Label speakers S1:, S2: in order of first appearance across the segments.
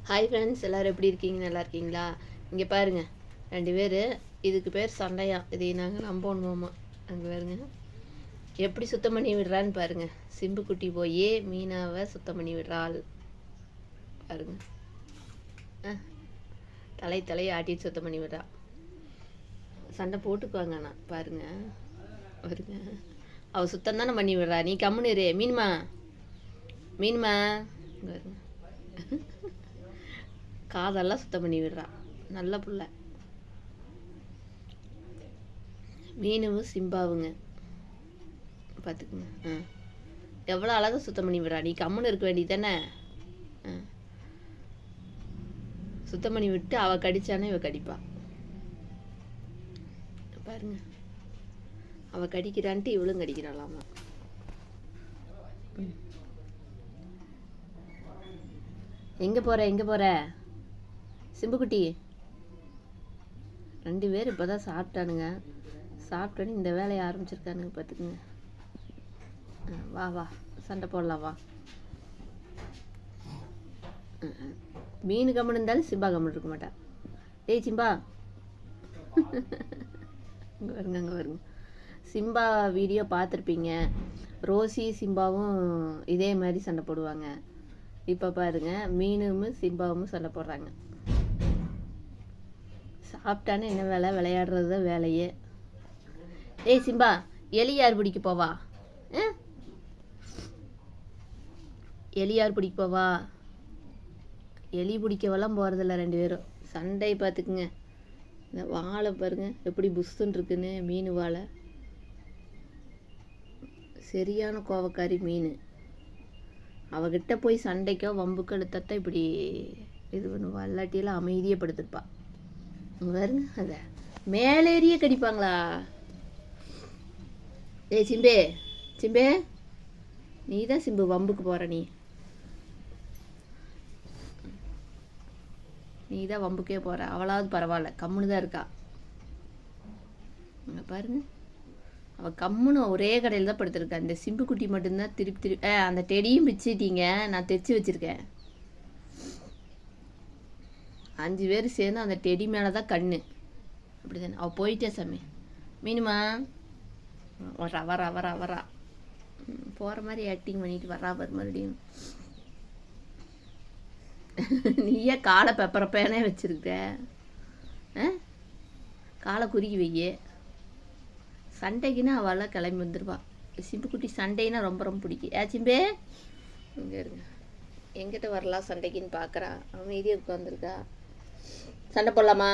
S1: Hi friends, எல்லோரும் எப்படி இருக்கீங்க? நல்லா இருக்கீங்களா? இங்கே பாருங்கள், 2 பேர். இதுக்கு பேர் சண்டையா. இதை நாங்கள் நம்பணுமாம்மா. அங்கே பாருங்க எப்படி சுத்தம் பண்ணி விடுறான்னு பாருங்க. சிம்பு குட்டி போய் மீனாவை சுத்தம் பண்ணி விடுறாள் பாருங்க. தலையை ஆட்டிட்டு சுத்தம் பண்ணி விடுறா. சண்டை போட்டுக்குவாங்க. ஆனால் பாருங்க பாருங்க, அவள் சுத்தம் தானே பண்ணி விடுறா. நீ கம்முன்னு இரு. மீனுமா பாருங்க, காதெல்லாம் சுத்தம் பண்ணி விடுறா. நல்ல புள்ள. மீனுவும் சிம்பாவுங்க பார்த்துக்குங்க. எவ்வளோ அழகாக சுத்தம் பண்ணி விடுறா. நீ கம்முன்னு இருக்க வேண்டியது தானே. சுத்தம் பண்ணி விட்டு அவள் கடிச்சானே இவ கடிப்பா பாருங்க. அவள் கடிக்கிறான்ட்டு இவளும் கடிக்கிறாளாமா. எங்கே போகிற சிம்புக்குட்டி? 2 பேர் இப்போ தான் சாப்பிட்டானுங்க. சாப்பிட்டோன்னு இந்த வேலையை ஆரம்பிச்சிருக்கானுங்க பார்த்துக்குங்க. வா வா, சண்டை போடலாம் வா. மீன் கம்முன்னு இருந்தாலும் சிம்பா கம்முன்னு இருக்க மாட்டா. ஏய் சிம்பா, அங்கே வருங்க. சிம்பா வீடியோ பார்த்துருப்பீங்க. ரோசி சிம்பாவும் இதே மாதிரி சண்டை போடுவாங்க. இப்போ பாருங்க, மீனும் சிம்பாவும் சண்டை போடுறாங்க. சாப்பிட்டானே என்ன வேலை? விளையாடுறது தான் வேலையே. ஏய் சிம்பா, எலி யார் பிடிக்க போவா? எலி யார் பிடிக்க போவா? எலி பிடிக்கவெல்லாம் போகிறதில்ல 2 பேரும். சண்டை பார்த்துக்குங்க. இந்த வாழை பாருங்க எப்படி புஷ்ஷுன்னு இருக்குன்னு. மீன் வாழை சரியான கோவக்காரி மீன். அவகிட்ட போய் சண்டைக்கோ வம்புக்கு எடுத்தா இப்படி இது பண்ணுவா. இல்லாட்டியெல்லாம் அமைதியாக படுத்துருப்பா. பாருங்க, அதை மேலேறியே கடிப்பாங்களா? ஏய் சிம்பே, நீ தான் சிம்பு வம்புக்கு போகிற. நீ தான் வம்புக்கே போகிற. அவளாவது பரவாயில்ல, கம்முன்னு தான் இருக்கா. அங்கே பாருங்க, அவள் கம்முன்னு ஒரே கடையில் தான் படுத்துருக்கா. இந்த சிம்பு குட்டி மட்டும்தான் திருப்பி அந்த டெடியும் பிச்சுட்டீங்க. நான் தைச்சி வச்சுருக்கேன். 5 பேர் சேர்ந்து அந்த டெடி மேலே தான் கண்ணு. அப்படி தானே? அவள் போயிட்டே சாமி. மீனுமா வரா போகிற மாதிரி ஆக்டிங் பண்ணிட்டு வரா பாரு மறுபடியும். நீயே காலை பெப்பரப்பேனே வச்சுருக்க. காலை குறுக்கி வையே. சண்டைக்குன்னா அவளாம் கிளம்பி வந்துடுவா. சிம்புக்குட்டி சண்டைன்னா ரொம்ப ரொம்ப பிடிக்கும். சிம்பே, இங்கே இருங்க. எங்கிட்ட வரலாம் சண்டைக்குன்னு பார்க்குறா. அமைதியாக உட்காந்துருக்கா. சண்டை போடலாமா?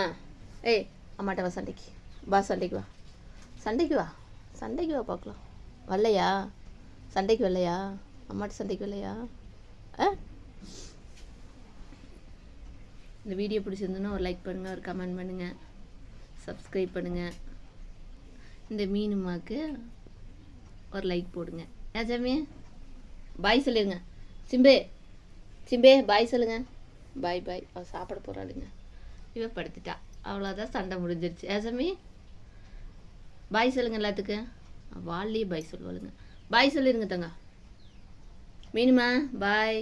S1: ஏய் அம்மாட்ட வா சண்டைக்கு. சண்டைக்கு வா பார்க்கலாம். வரலையா? சண்டைக்கு வரலையா? அம்மாட்ட சண்டைக்கு வரலையா? இந்த வீடியோ பிடிச்சிருந்தோன்னா ஒரு லைக் பண்ணுங்கள், ஒரு கமெண்ட் பண்ணுங்கள், சப்ஸ்கிரைப் பண்ணுங்கள். இந்த மீனுமாக்கு ஒரு லைக் போடுங்க. சாமி பாய் சொல்லிடுங்க. சிம்பே பாய் சொல்லுங்க. பாய். அவள் சாப்பிட போகிறாளுங்க. இவ படுத்துட்டா. அவ்வளோதான், சண்டை முடிஞ்சிருச்சு. சாமி பாய் சொல்லுங்க எல்லாத்துக்கும். வாள்லேயே பாய் சொல்லுவாளுங்க. பாய் சொல்லிடுங்க தங்க. மீனுமா பாய்.